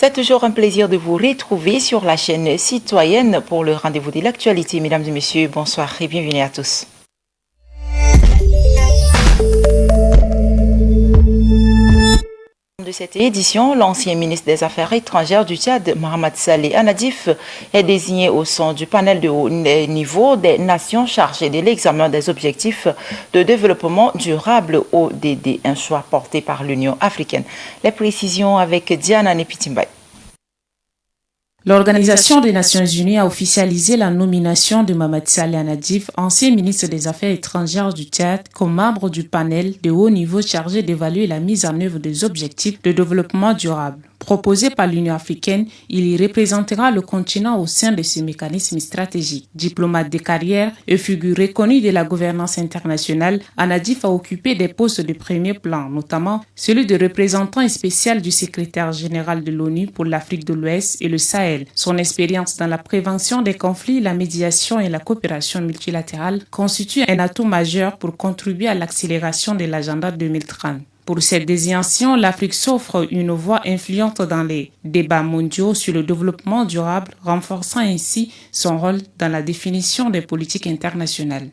C'est toujours un plaisir de vous retrouver sur la chaîne citoyenne pour le rendez-vous de l'actualité. Mesdames et messieurs, bonsoir et bienvenue à tous. De cette édition, l'ancien ministre des Affaires étrangères du Tchad, Mohamed Saleh Anadif, est désigné au sein du panel de haut niveau des nations chargées de l'examen des objectifs de développement durable ODD, un choix porté par l'Union africaine. Les précisions avec Diana Nepitimbay. L'Organisation des Nations Unies a officialisé la nomination de Mohamed Saleh Anadif, ancien ministre des Affaires étrangères du Tchad, comme membre du panel de haut niveau chargé d'évaluer la mise en œuvre des objectifs de développement durable. Proposé par l'Union africaine, il y représentera le continent au sein de ce mécanisme stratégique. Diplomate de carrière et figure reconnue de la gouvernance internationale, Anadif a occupé des postes de premier plan, notamment celui de représentant spécial du secrétaire général de l'ONU pour l'Afrique de l'Ouest et le Sahel. Son expérience dans la prévention des conflits, la médiation et la coopération multilatérale constitue un atout majeur pour contribuer à l'accélération de l'agenda 2030. Pour cette désignation, l'Afrique s'offre une voix influente dans les débats mondiaux sur le développement durable, renforçant ainsi son rôle dans la définition des politiques internationales.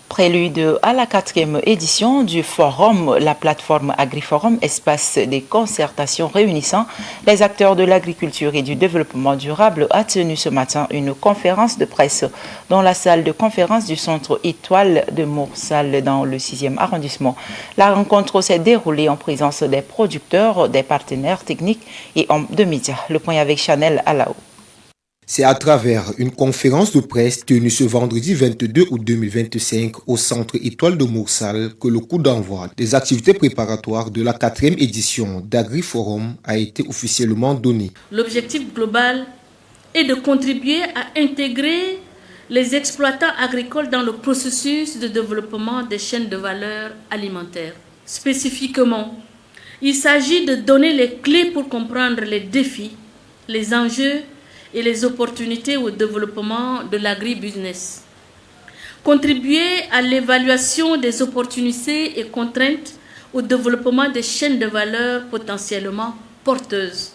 Prélude à la 4e édition du forum, la plateforme AgriForum, espace de concertation réunissant les acteurs de l'agriculture et du développement durable, a tenu ce matin une conférence de presse dans la salle de conférence du centre Étoile de Moursal dans le 6e arrondissement. La rencontre s'est déroulée en présence des producteurs, des partenaires techniques et hommes de médias. Le point avec Chanel Alao. C'est à travers une conférence de presse tenue ce vendredi 22 août 2025 au centre Étoile de Moursal que le coup d'envoi des activités préparatoires de la 4e édition d'AgriForum a été officiellement donné. L'objectif global est de contribuer à intégrer les exploitants agricoles dans le processus de développement des chaînes de valeur alimentaire. Spécifiquement, il s'agit de donner les clés pour comprendre les défis, les enjeux et les opportunités au développement de l'agribusiness. Contribuer à l'évaluation des opportunités et contraintes au développement des chaînes de valeur potentiellement porteuses.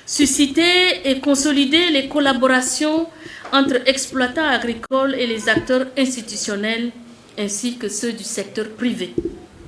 Susciter et consolider les collaborations entre exploitants agricoles et les acteurs institutionnels ainsi que ceux du secteur privé.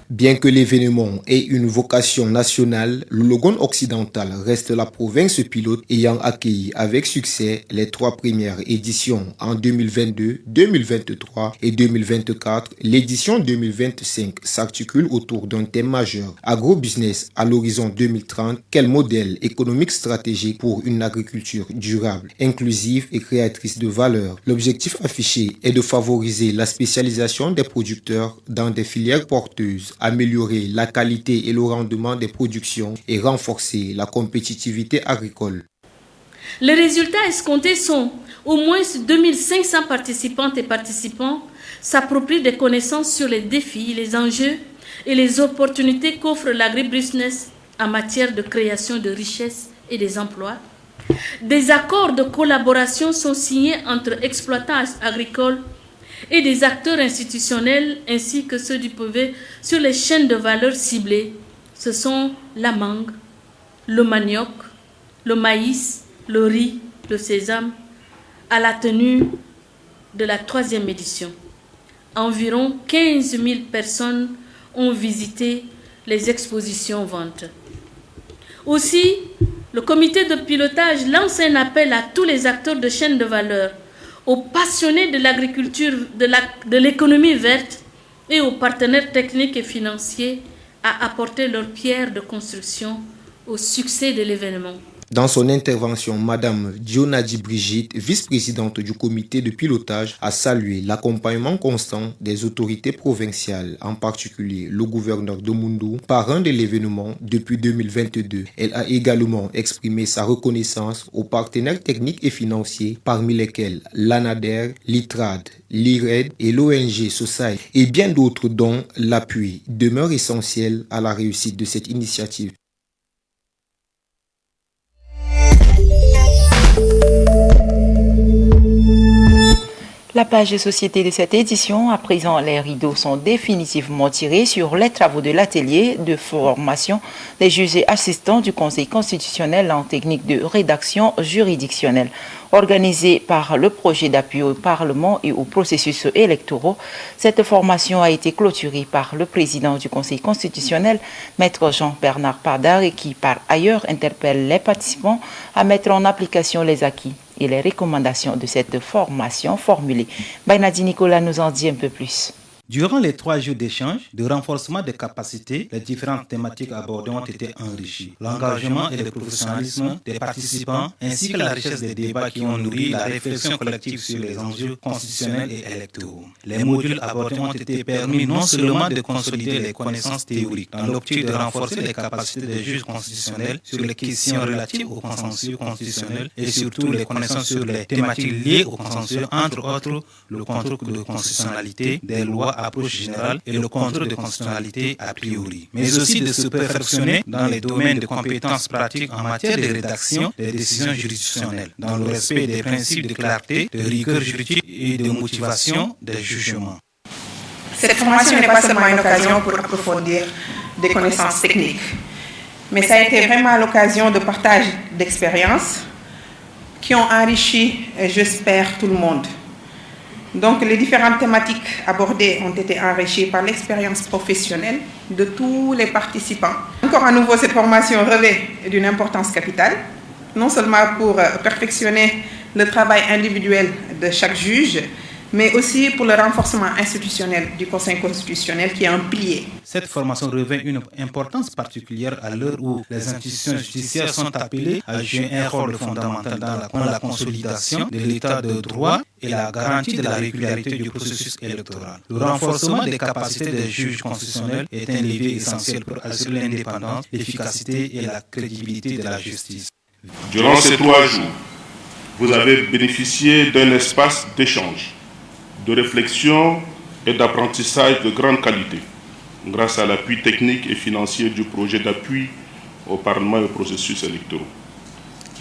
Bien que l'événement ait une vocation nationale, le Logone occidental reste la province pilote ayant accueilli avec succès les 3 premières éditions en 2022, 2023 et 2024. L'édition 2025 s'articule autour d'un thème majeur, agrobusiness à l'horizon 2030, quel modèle économique stratégique pour une agriculture durable, inclusive et créatrice de valeur. L'objectif affiché est de favoriser la spécialisation des producteurs dans des filières porteuses, améliorer la qualité et le rendement des productions et renforcer la compétitivité agricole. Les résultats escomptés sont au moins 2500 participantes et participants s'approprient des connaissances sur les défis, les enjeux et les opportunités qu'offre l'agribusiness en matière de création de richesses et des emplois. Des accords de collaboration sont signés entre exploitants agricoles et des acteurs institutionnels ainsi que ceux du privé sur les chaînes de valeur ciblées. Ce sont la mangue, le manioc, le maïs, le riz, le sésame, à la tenue de la 3e édition. Environ 15 000 personnes ont visité les expositions ventes. Aussi, le comité de pilotage lance un appel à tous les acteurs de chaînes de valeur, aux passionnés de l'agriculture, de l'économie verte et aux partenaires techniques et financiers à apporter leur pierre de construction au succès de l'événement. Dans son intervention, Madame Dionadi Brigitte, vice-présidente du comité de pilotage, a salué l'accompagnement constant des autorités provinciales, en particulier le gouverneur de Moundou, parrain de l'événement depuis 2022. Elle a également exprimé sa reconnaissance aux partenaires techniques et financiers, parmi lesquels l'ANADER, l'ITRAD, l'IRED et l'ONG SOSAI, et bien d'autres dont l'appui demeure essentiel à la réussite de cette initiative. La page société de cette édition, à présent, les rideaux sont définitivement tirés sur les travaux de l'atelier de formation des juges et assistants du Conseil constitutionnel en technique de rédaction juridictionnelle. Organisée par le projet d'appui au Parlement et aux processus électoraux, cette formation a été clôturée par le président du Conseil constitutionnel, Maître Jean-Bernard Pardard, et qui par ailleurs interpelle les participants à mettre en application les acquis et les recommandations de cette formation formulée. Bainadi Nicolas nous en dit un peu plus. Durant les 3 jours d'échange, de renforcement des capacités, les différentes thématiques abordées ont été enrichies. L'engagement et le professionnalisme des participants, ainsi que la richesse des débats qui ont nourri la réflexion collective sur les enjeux constitutionnels et électoraux. Les modules abordés ont été permis non seulement de consolider les connaissances théoriques, dans l'optique de renforcer les capacités des juges constitutionnels sur les questions relatives au consensus constitutionnel et surtout les connaissances sur les thématiques liées au consensus, entre autres le contrôle de constitutionnalité des lois, approche générale et le contrôle de constitutionnalité a priori, mais aussi de se perfectionner dans les domaines de compétences pratiques en matière de rédaction des décisions juridictionnelles, dans le respect des principes de clarté, de rigueur juridique et de motivation des jugements. Cette formation n'est pas seulement une occasion pour approfondir des connaissances techniques, mais ça a été vraiment l'occasion de partage d'expériences qui ont enrichi, j'espère, tout le monde. Donc, les différentes thématiques abordées ont été enrichies par l'expérience professionnelle de tous les participants. Encore à nouveau, cette formation revêt d'une importance capitale, non seulement pour perfectionner le travail individuel de chaque juge, mais aussi pour le renforcement institutionnel du Conseil constitutionnel qui est un pilier. Cette formation revêt une importance particulière à l'heure où les institutions judiciaires sont appelées à jouer un rôle fondamental dans la consolidation de l'état de droit et la garantie de la régularité du processus électoral. Le renforcement des capacités des juges constitutionnels est un levier essentiel pour assurer l'indépendance, l'efficacité et la crédibilité de la justice. Durant ces 3 jours, vous avez bénéficié d'un espace d'échange, de réflexion et d'apprentissage de grande qualité, grâce à l'appui technique et financier du projet d'appui au Parlement et au processus électoraux.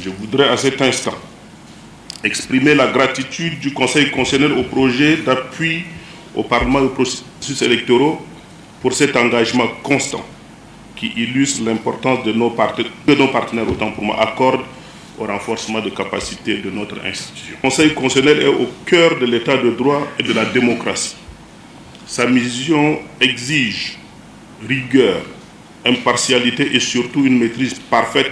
Je voudrais à cet instant exprimer la gratitude du Conseil constitutionnel au projet d'appui au Parlement et au processus électoraux pour cet engagement constant qui illustre l'importance que nos partenaires, autant pour moi, accordent au renforcement de capacités de notre institution. Le Conseil constitutionnel est au cœur de l'état de droit et de la démocratie. Sa mission exige rigueur, impartialité et surtout une maîtrise parfaite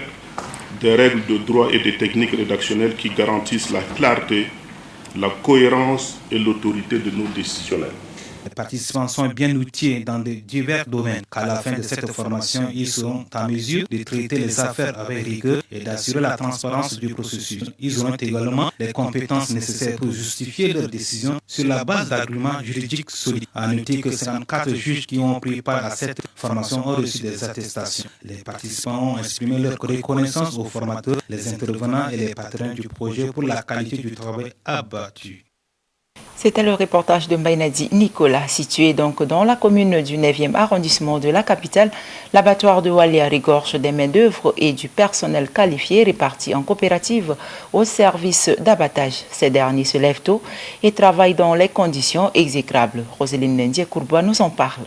des règles de droit et des techniques rédactionnelles qui garantissent la clarté, la cohérence et l'autorité de nos décisionnels. Les participants sont bien outillés dans de divers domaines, qu'à la fin de cette formation, ils seront en mesure de traiter les affaires avec rigueur et d'assurer la transparence du processus. Ils auront également les compétences nécessaires pour justifier leurs décisions sur la base d'arguments juridiques solides. À noter que 54 juges qui ont pris part à cette formation ont reçu des attestations. Les participants ont exprimé leur reconnaissance aux formateurs, les intervenants et les patrons du projet pour la qualité du travail abattu. C'était le reportage de Bainadi Nicolas, situé donc dans la commune du 9e arrondissement de la capitale. L'abattoir de Walia regorge des main-d'œuvre et du personnel qualifié répartis en coopérative au service d'abattage. Ces derniers se lèvent tôt et travaillent dans les conditions exécrables. Roseline Nendié-Courbois nous en parle.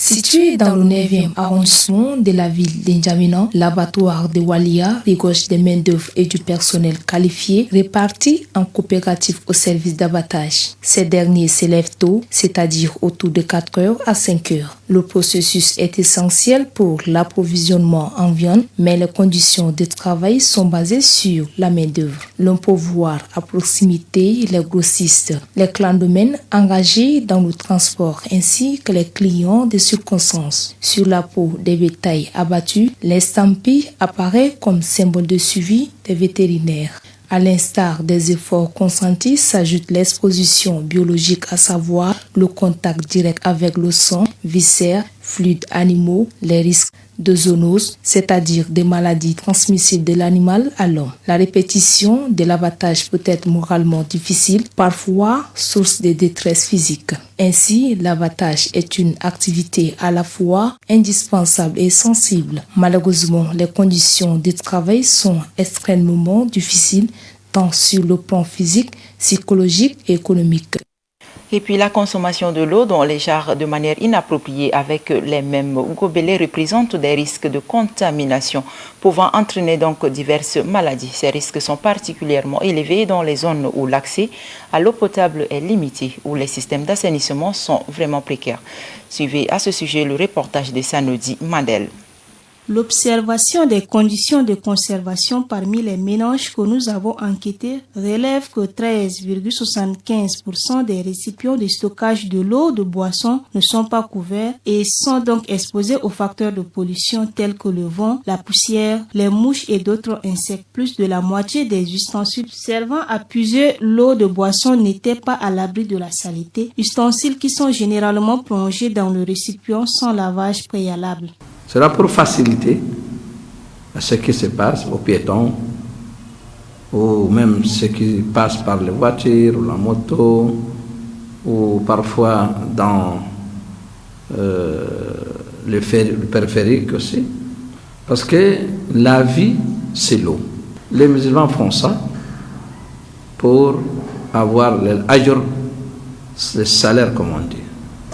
Situé dans le 9e arrondissement de la ville d'Injamena, l'abattoir de Walia regorge des main-d'œuvre et du personnel qualifié répartis en coopérative au service d'abattage. Ces derniers s'élèvent tôt, c'est-à-dire autour de 4h à 5h. Le processus est essentiel pour l'approvisionnement en viande, mais les conditions de travail sont basées sur la main-d'œuvre. L'on peut voir à proximité les grossistes, les clandomènes engagés dans le transport ainsi que les clients de circonstances. Sur la peau des bétails abattus, l'estampille apparaît comme symbole de suivi des vétérinaires. À l'instar des efforts consentis s'ajoute l'exposition biologique, à savoir le contact direct avec le sang, viscères, fluides animaux, les risques de zoonose, c'est-à-dire des maladies transmissibles de l'animal à l'homme. La répétition de l'abattage peut être moralement difficile, parfois source de détresse physique. Ainsi, l'abattage est une activité à la fois indispensable et sensible. Malheureusement, les conditions de travail sont extrêmement difficiles, tant sur le plan physique psychologique et économique. Et puis la consommation de l'eau dont les jarres de manière inappropriée avec les mêmes gobelets représente des risques de contamination pouvant entraîner donc diverses maladies. Ces risques sont particulièrement élevés dans les zones où l'accès à l'eau potable est limité, où les systèmes d'assainissement sont vraiment précaires. Suivez à ce sujet le reportage de Sanodi Mandel. L'observation des conditions de conservation parmi les ménages que nous avons enquêtés relève que 13,75% des récipients de stockage de l'eau de boisson ne sont pas couverts et sont donc exposés aux facteurs de pollution tels que le vent, la poussière, les mouches et d'autres insectes. Plus de la moitié des ustensiles servant à puiser l'eau de boisson n'étaient pas à l'abri de la saleté, ustensiles qui sont généralement plongés dans le récipient sans lavage préalable. C'est là pour faciliter ce qui se passe aux piétons ou même ce qui passe par les voitures ou la moto ou parfois dans le périphérique aussi. Parce que la vie, c'est l'eau. Les musulmans font ça pour avoir l'ajr, le salaire comme on dit.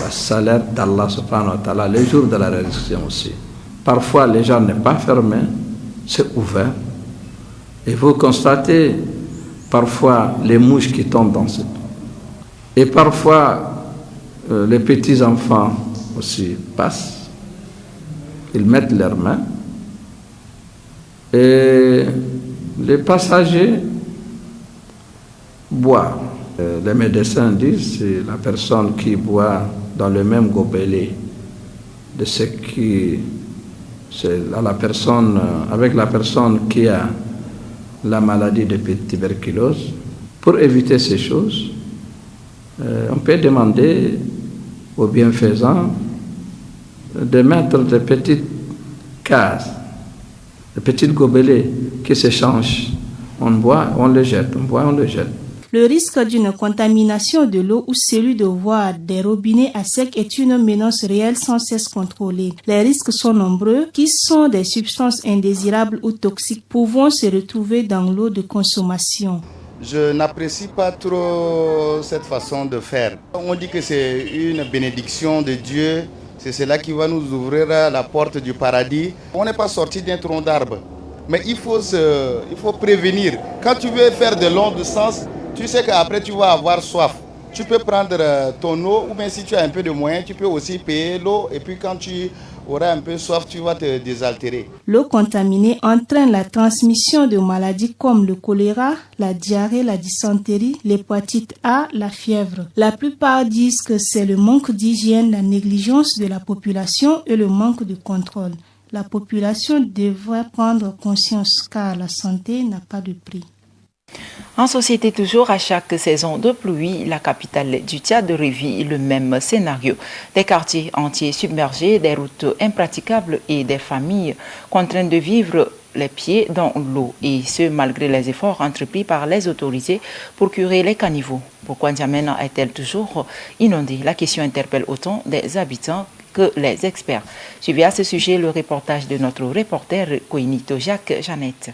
Le salaire d'Allah subhanahu wa ta'ala, le jour de la résurrection aussi. Parfois, les gens n'est pas fermé, c'est ouvert. Et vous constatez parfois les mouches qui tombent dans cette eau. Et parfois, les petits-enfants aussi passent. Ils mettent leurs mains. Et les passagers boivent. Les médecins disent que c'est la personne qui boit dans le même gobelet de ce qui c'est la personne avec la personne qui a la maladie de tuberculose. Pour éviter ces choses, on peut demander aux bienfaisants de mettre des petites cases, des petits gobelets qui s'échangent. On boit, on les jette, on boit, on les jette. Le risque d'une contamination de l'eau ou celui de voir des robinets à sec est une menace réelle sans cesse contrôlée. Les risques sont nombreux, qui sont des substances indésirables ou toxiques pouvant se retrouver dans l'eau de consommation. Je n'apprécie pas trop cette façon de faire. On dit que c'est une bénédiction de Dieu, c'est cela qui va nous ouvrir la porte du paradis. On n'est pas sorti d'un tronc d'arbre, mais il faut prévenir. Quand tu veux faire de longues distances, tu sais qu'après tu vas avoir soif. Tu peux prendre ton eau ou bien si tu as un peu de moyens, tu peux aussi payer l'eau et puis quand tu auras un peu soif, tu vas te désaltérer. L'eau contaminée entraîne la transmission de maladies comme le choléra, la diarrhée, la dysenterie, l'hépatite A, la fièvre. La plupart disent que c'est le manque d'hygiène, la négligence de la population et le manque de contrôle. La population devrait prendre conscience car la santé n'a pas de prix. En société toujours, à chaque saison de pluie, la capitale du Tchad revit le même scénario. Des quartiers entiers submergés, des routes impraticables et des familles contraintes de vivre les pieds dans l'eau. Et ce, malgré les efforts entrepris par les autorités pour curer les caniveaux. Pourquoi N'Djamena est-elle toujours inondée? La question interpelle autant des habitants que les experts. Suivez à ce sujet le reportage de notre reporter Koinito Jacques Jeannette.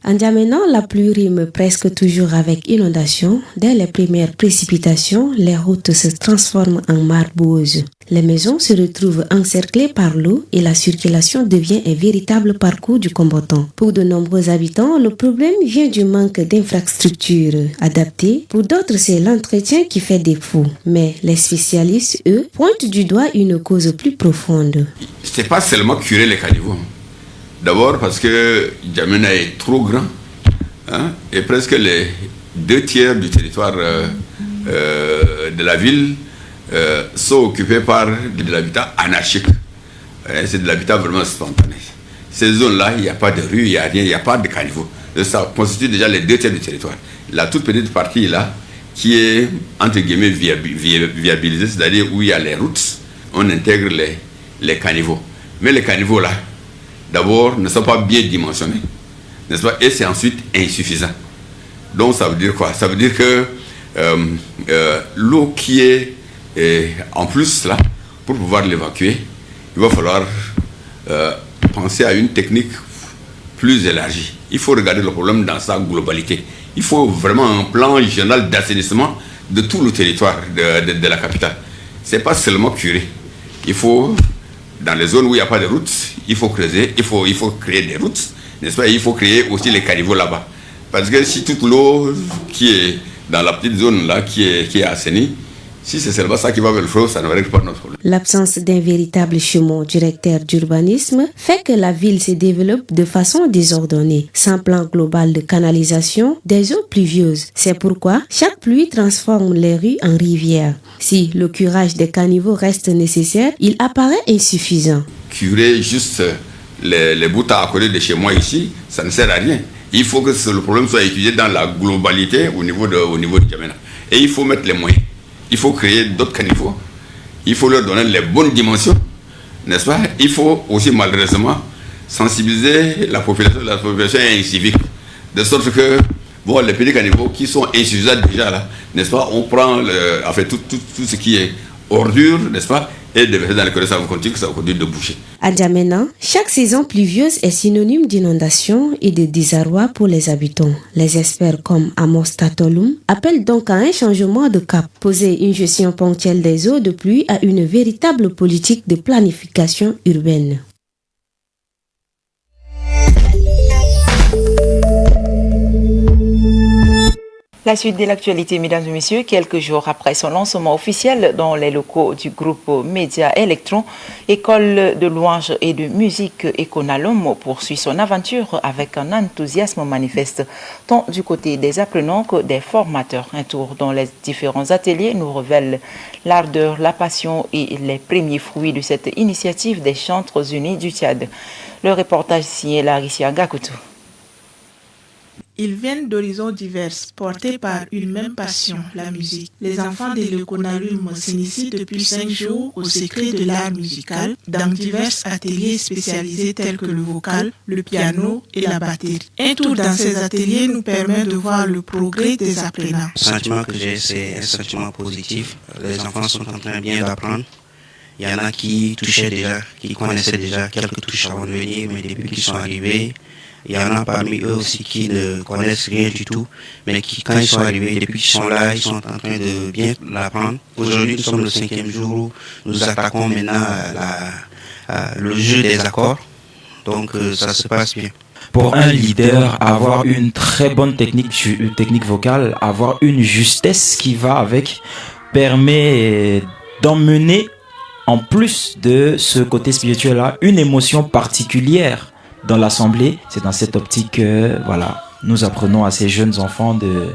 En N'Djamena, la pluie rime presque toujours avec inondation. Dès les premières précipitations, les routes se transforment en mares boueuses. Les maisons se retrouvent encerclées par l'eau et la circulation devient un véritable parcours du combattant. Pour de nombreux habitants, le problème vient du manque d'infrastructures adaptées. Pour d'autres, c'est l'entretien qui fait défaut. Mais les spécialistes, eux, pointent du doigt une cause plus profonde. C'est pas seulement curer les caniveaux. D'abord parce que N'Djamena est trop grand et presque les 2/3 du territoire de la ville sont occupés par de l'habitat anarchique. C'est de l'habitat vraiment spontané. Ces zones-là, il n'y a pas de rue, il n'y a rien, il n'y a pas de caniveau. Ça constitue déjà les 2/3 du territoire. La toute petite partie là, qui est entre guillemets viabilisée, c'est-à-dire où il y a les routes, on intègre les caniveaux. Mais les caniveaux là, d'abord, ne sont pas bien dimensionnés, n'est-ce pas? Et c'est ensuite insuffisant. Donc ça veut dire quoi? Ça veut dire que l'eau qui est en plus là, pour pouvoir l'évacuer, il va falloir penser à une technique plus élargie. Il faut regarder le problème dans sa globalité. Il faut vraiment un plan régional d'assainissement de tout le territoire de la capitale. Ce n'est pas seulement curer. Il faut, dans les zones où il n'y a pas de routes, il faut creuser, il faut créer des routes, n'est-ce pas? Il faut créer aussi les caniveaux là-bas. Parce que si toute l'eau qui est dans la petite zone là, qui est assainie, si c'est seulement ça qui va vers le fleuve, ça ne règle pas notre problème. L'absence d'un véritable chemin directeur d'urbanisme fait que la ville se développe de façon désordonnée, sans plan global de canalisation des eaux pluvieuses. C'est pourquoi chaque pluie transforme les rues en rivières. Si le curage des caniveaux reste nécessaire, il apparaît insuffisant. Curer juste les bouts à côté de chez moi ici, ça ne sert à rien. Il faut que le problème soit étudié dans la globalité au niveau de N'Djamena. Et il faut mettre les moyens. Il faut créer d'autres caniveaux. Il faut leur donner les bonnes dimensions, n'est-ce pas? Il faut aussi malheureusement sensibiliser la population est incivique. De sorte que les petits caniveaux qui sont insuffisants déjà là, n'est-ce pas? On prend tout ce qui est ordure, n'est-ce pas? Et de verser dans les corps, ça va continuer de boucher. À N'Djamena, chaque saison pluvieuse est synonyme d'inondation et de désarroi pour les habitants. Les experts comme Amos Tatoloum appellent donc à un changement de cap, poser une gestion ponctuelle des eaux de pluie à une véritable politique de planification urbaine. La suite de l'actualité, mesdames et messieurs, quelques jours après son lancement officiel dans les locaux du groupe Média Electron, École de louanges et de musique Econalum poursuit son aventure avec un enthousiasme manifeste, tant du côté des apprenants que des formateurs. Un tour dans les différents ateliers nous révèle l'ardeur, la passion et les premiers fruits de cette initiative des Chantres Unis du Tchad. Le reportage signé Larissia Gakutu. Ils viennent d'horizons divers, portés par une même passion, la musique. Les enfants de l'Econalum s'initient depuis 5 jours au secret de l'art musical dans divers ateliers spécialisés tels que le vocal, le piano et la batterie. Un tour dans ces ateliers nous permet de voir le progrès des apprenants. Le sentiment que j'ai, c'est un sentiment positif. Les enfants sont en train bien d'apprendre. Il y en a qui touchaient déjà, qui connaissaient déjà quelques touches avant de venir, mais depuis qu'ils sont arrivés, il y en a parmi eux aussi qui ne connaissent rien du tout, mais qui, quand ils sont arrivés, depuis qu'ils sont là, ils sont en train de bien l'apprendre. Aujourd'hui, nous sommes le 5e jour où nous attaquons maintenant le jeu des accords. Donc, ça se passe bien. Pour un leader, avoir une très bonne technique vocale, avoir une justesse qui va avec, permet d'emmener, en plus de ce côté spirituel-là, une émotion particulière dans l'assemblée. C'est dans cette optique que nous apprenons à ces jeunes enfants de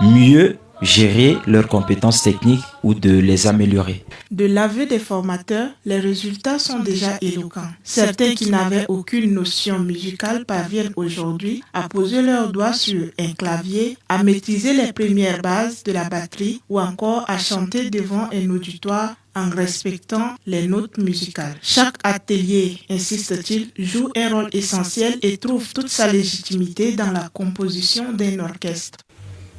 mieux gérer leurs compétences techniques ou de les améliorer. De l'aveu des formateurs, les résultats sont déjà éloquents. Certains qui n'avaient aucune notion musicale parviennent aujourd'hui à poser leurs doigts sur un clavier, à maîtriser les premières bases de la batterie ou encore à chanter devant un auditoire en respectant les notes musicales. Chaque atelier, insiste-t-il, joue un rôle essentiel et trouve toute sa légitimité dans la composition d'un orchestre.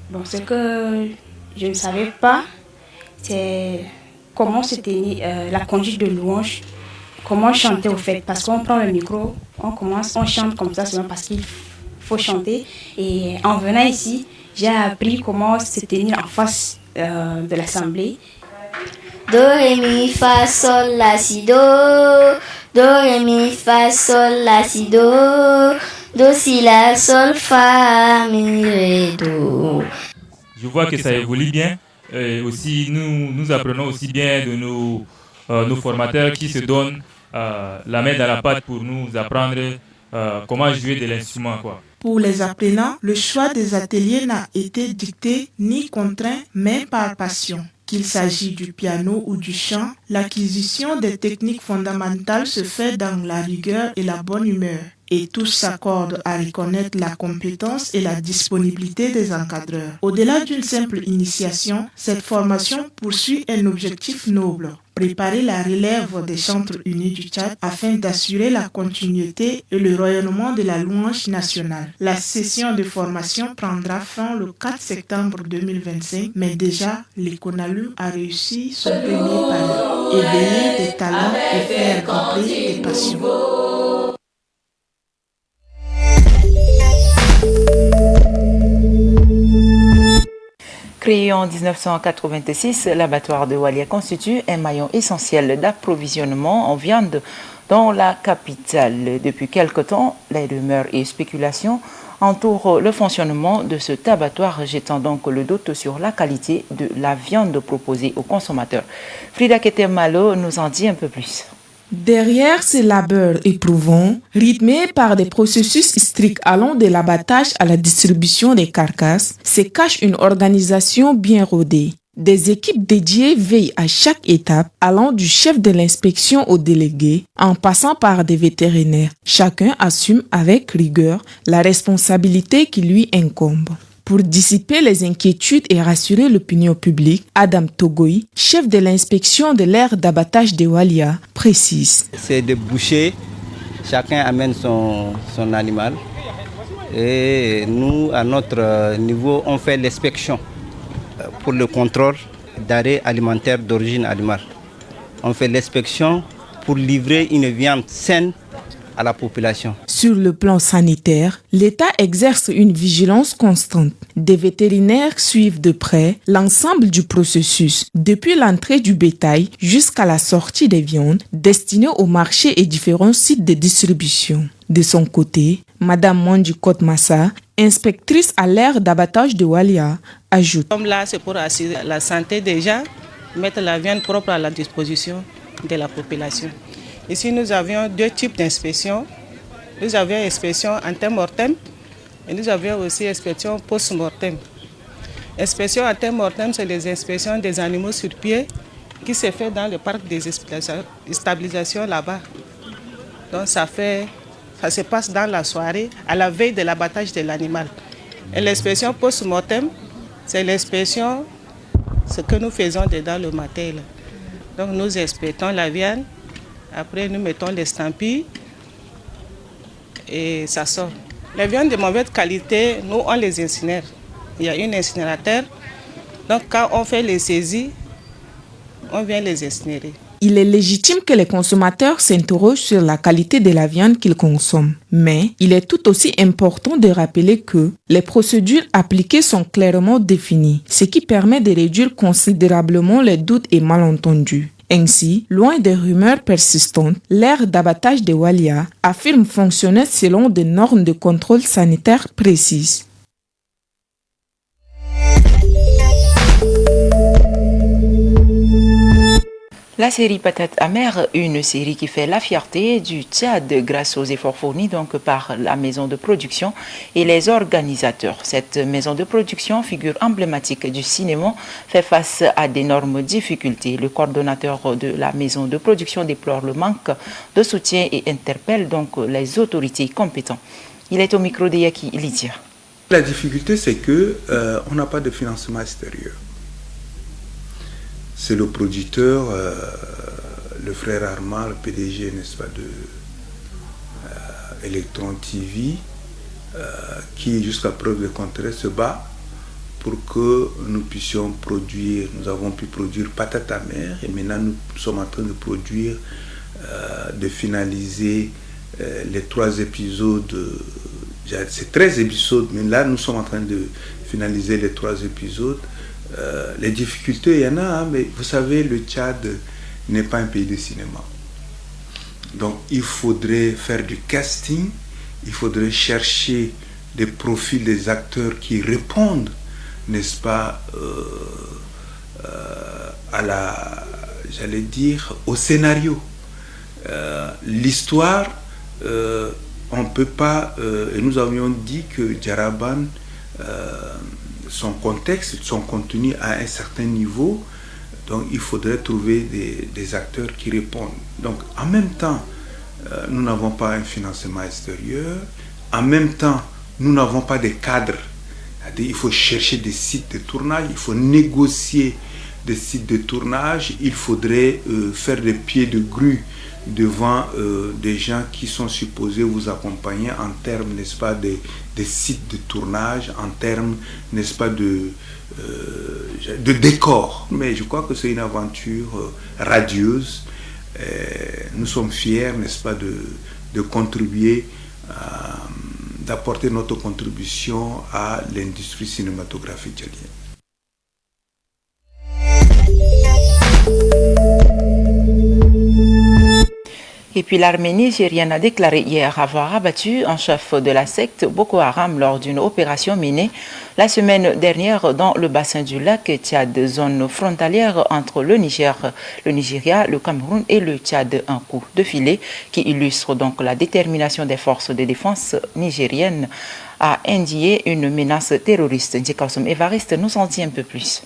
Bon, ce que je ne savais pas, c'est comment se tenir la conduite de louange, comment chanter au fait. Parce qu'on prend le micro, on chante comme ça seulement parce qu'il faut chanter. Et en venant ici, j'ai appris comment se tenir en face de l'assemblée. Do, ré, mi, fa, sol, la, si, do. Do, ré, mi, fa, sol, la, si, do. Do, si, la, sol, fa, mi, ré, do. Je vois que ça évolue bien. Aussi, nous apprenons aussi bien de nos formateurs qui se donnent la main dans la pâte pour nous apprendre comment jouer de l'instrument, quoi. Pour les apprenants, le choix des ateliers n'a été dicté ni contraint, mais par passion. Qu'il s'agit du piano ou du chant, l'acquisition des techniques fondamentales se fait dans la rigueur et la bonne humeur. Et tous s'accordent à reconnaître la compétence et la disponibilité des encadreurs. Au-delà d'une simple initiation, cette formation poursuit un objectif noble: préparer la relève des Chantres Unis du Tchad afin d'assurer la continuité et le rayonnement de la louange nationale. La session de formation prendra fin le 4 septembre 2025, mais déjà l'Econalum a réussi son premier pari: éveiller des talents et faire vibrer des passions. Créé en 1986, l'abattoir de Walia constitue un maillon essentiel d'approvisionnement en viande dans la capitale. Depuis quelque temps, les rumeurs et spéculations entourent le fonctionnement de cet abattoir, jetant donc le doute sur la qualité de la viande proposée aux consommateurs. Frida Ketemalo nous en dit un peu plus. Derrière ces labeurs éprouvants, rythmés par des processus stricts allant de l'abattage à la distribution des carcasses, se cache une organisation bien rodée. Des équipes dédiées veillent à chaque étape, allant du chef de l'inspection au délégué, en passant par des vétérinaires. Chacun assume avec rigueur la responsabilité qui lui incombe. Pour dissiper les inquiétudes et rassurer l'opinion publique, Adam Togoy, chef de l'inspection de l'aire d'abattage de Walia, précise. C'est de boucher, chacun amène son animal et nous, à notre niveau, on fait l'inspection pour le contrôle d'arrêt alimentaire d'origine animale. On fait l'inspection pour livrer une viande saine à la population. Sur le plan sanitaire, l'État exerce une vigilance constante. Des vétérinaires suivent de près l'ensemble du processus, depuis l'entrée du bétail jusqu'à la sortie des viandes destinées au marché et différents sites de distribution. De son côté, Madame Mondi Kotmassa, inspectrice à l'aire d'abattage de Walia, ajoute. Comme là, c'est pour assurer la santé déjà, mettre la viande propre à la disposition de la population. Ici, nous avions deux types d'inspection. Nous avions inspection ante-mortem et nous avions aussi inspection post-mortem. Inspection ante-mortem, c'est les inspections des animaux sur pied qui se fait dans le parc des stabilisations là-bas. Donc ça se passe dans la soirée, à la veille de l'abattage de l'animal. Et l'inspection post-mortem, c'est l'inspection, ce que nous faisons dedans le matin. Là. Donc nous inspectons la viande. Après, nous mettons l'estampille et ça sort. Les viandes de mauvaise qualité, nous, on les incinère. Il y a un incinérateur. Donc, quand on fait les saisies, on vient les incinérer. Il est légitime que les consommateurs s'interrogent sur la qualité de la viande qu'ils consomment. Mais il est tout aussi important de rappeler que les procédures appliquées sont clairement définies, ce qui permet de réduire considérablement les doutes et malentendus. Ainsi, loin des rumeurs persistantes, l'aire d'abattage de Walia affirme fonctionner selon des normes de contrôle sanitaire précises. La série Patates amères, une série qui fait la fierté du Tchad grâce aux efforts fournis donc par la maison de production et les organisateurs. Cette maison de production, figure emblématique du cinéma, fait face à d'énormes difficultés. Le coordonnateur de la maison de production déplore le manque de soutien et interpelle donc les autorités compétentes. Il est au micro de Yaki Lydia. La difficulté, c'est que on n'a pas de financement extérieur. C'est le producteur, le frère Armand, le PDG, n'est-ce pas, de Electron TV, qui, jusqu'à preuve de contraire, se bat pour que nous puissions produire. Nous avons pu produire Patates amères et maintenant nous sommes en train de produire, de finaliser les 3 épisodes. C'est 13 épisodes, mais là nous sommes en train de finaliser les 3 épisodes. Les difficultés, il y en a, hein, mais vous savez, le Tchad n'est pas un pays de cinéma. Donc il faudrait faire du casting, il faudrait chercher des profils des acteurs qui répondent, n'est-ce pas, au scénario. L'histoire, on ne peut pas, et nous avions dit que Djaraban, son contexte, son contenu à un certain niveau, donc il faudrait trouver des acteurs qui répondent. Donc en même temps, nous n'avons pas un financement extérieur, en même temps, nous n'avons pas de cadres. Il faut chercher des sites de tournage, il faut négocier des sites de tournage, il faudrait faire des pieds de grue devant des gens qui sont supposés vous accompagner en termes, n'est-ce pas, des sites de tournage, en termes, n'est-ce pas, de décor. Mais je crois que c'est une aventure radieuse. Nous sommes fiers, n'est-ce pas, de contribuer, d'apporter notre contribution à l'industrie cinématographique tchadienne. Et puis l'armée nigérienne a déclaré hier avoir abattu un chef de la secte Boko Haram lors d'une opération menée la semaine dernière dans le bassin du lac Tchad, zone frontalière entre le Niger, le Nigeria, le Cameroun et le Tchad. Un coup de filet qui illustre donc la détermination des forces de défense nigériennes à endiguer une menace terroriste. Djekausom Evariste nous en dit un peu plus.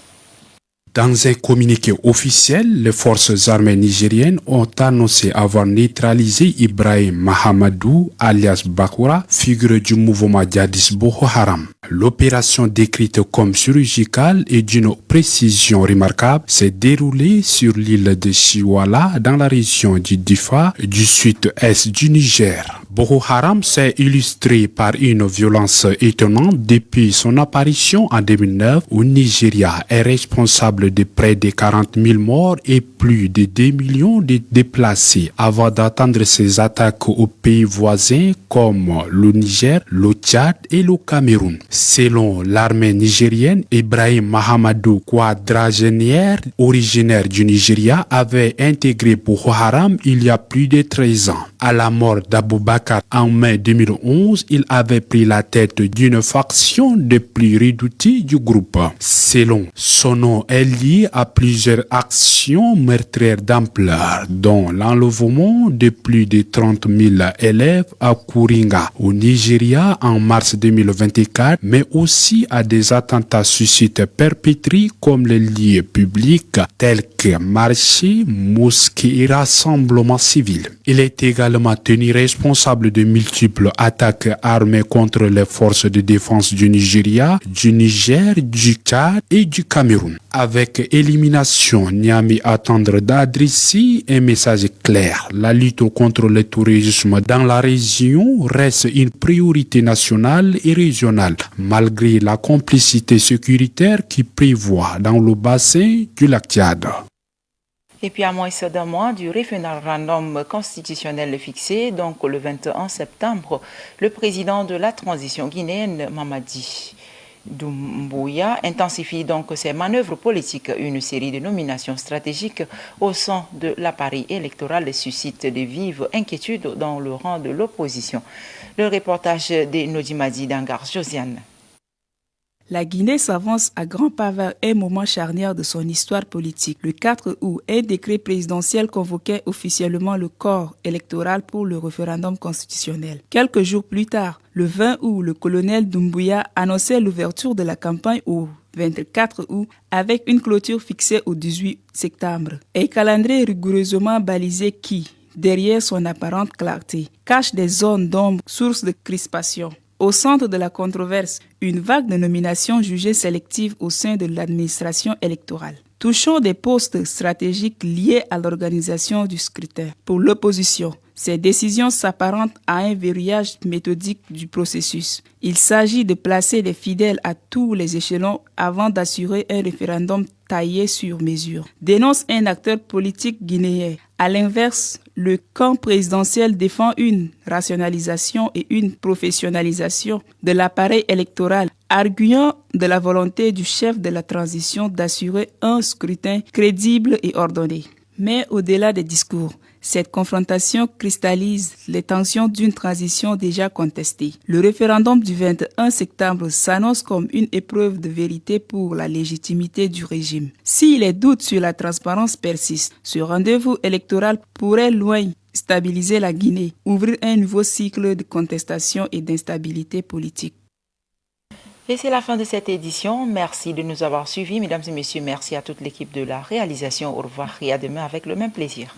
Dans un communiqué officiel, les forces armées nigériennes ont annoncé avoir neutralisé Ibrahim Mahamadou alias Bakura, figure du mouvement djihadiste Boko Haram. L'opération décrite comme chirurgicale et d'une précision remarquable s'est déroulée sur l'île de Chiwala dans la région du Difa du sud-est du Niger. Boko Haram s'est illustré par une violence étonnante depuis son apparition en 2009 au Nigeria est responsable de près de 40 000 morts et plus de 2 millions de déplacés avant d'attendre ses attaques aux pays voisins comme le Niger, le Tchad et le Cameroun. Selon l'armée nigérienne, Ibrahim Mahamadou, quadragénaire originaire du Nigeria, avait intégré Boko Haram il y a plus de 13 ans. À la mort d'Aboubacar en mai 2011, il avait pris la tête d'une faction des plus redoutées du groupe. Selon son nom est lié à plusieurs actions meurtrières d'ampleur, dont l'enlèvement de plus de 30 000 élèves à Kouringa, au Nigeria en mars 2024, mais aussi à des attentats suicides perpétrés comme les lieux publics tels que marchés, mosquées et rassemblements civils. Il est également tenu responsable de multiples attaques armées contre les forces de défense du Nigeria, du Niger, du Tchad et du Cameroun. Avec élimination, Niamey attendre d'adresser un message clair. La lutte contre le terrorisme dans la région reste une priorité nationale et régionale, malgré la complicité sécuritaire qui prévoit dans le bassin du lac Tchad. Et puis à moins d'un mois du référendum constitutionnel fixé, donc le 21 septembre, le président de la transition guinéenne, Mamadi Doumbouya, intensifie donc ses manœuvres politiques. Une série de nominations stratégiques au sein de l'appareil électoral suscite de vives inquiétudes dans le rang de l'opposition. Le reportage de Nodimadi Dangar Josiane. La Guinée s'avance à grands pas vers un moment charnière de son histoire politique. Le 4 août, un décret présidentiel convoquait officiellement le corps électoral pour le référendum constitutionnel. Quelques jours plus tard, le 20 août, le colonel Doumbouya annonçait l'ouverture de la campagne au 24 août avec une clôture fixée au 18 septembre. Un calendrier rigoureusement balisé qui, derrière son apparente clarté, cache des zones d'ombre, source de crispation. Au centre de la controverse, une vague de nominations jugées sélectives au sein de l'administration électorale, touchant des postes stratégiques liés à l'organisation du scrutin. Pour l'opposition, ces décisions s'apparentent à un verrouillage méthodique du processus. Il s'agit de placer les fidèles à tous les échelons avant d'assurer un référendum taillé sur mesure, dénonce un acteur politique guinéen. À l'inverse, le camp présidentiel défend une rationalisation et une professionnalisation de l'appareil électoral, arguant de la volonté du chef de la transition d'assurer un scrutin crédible et ordonné. Mais au-delà des discours, cette confrontation cristallise les tensions d'une transition déjà contestée. Le référendum du 21 septembre s'annonce comme une épreuve de vérité pour la légitimité du régime. Si les doutes sur la transparence persistent, ce rendez-vous électoral pourrait loin stabiliser la Guinée, ouvrir un nouveau cycle de contestation et d'instabilité politique. Et c'est la fin de cette édition. Merci de nous avoir suivis. Mesdames et messieurs, merci à toute l'équipe de la réalisation. Au revoir et à demain avec le même plaisir.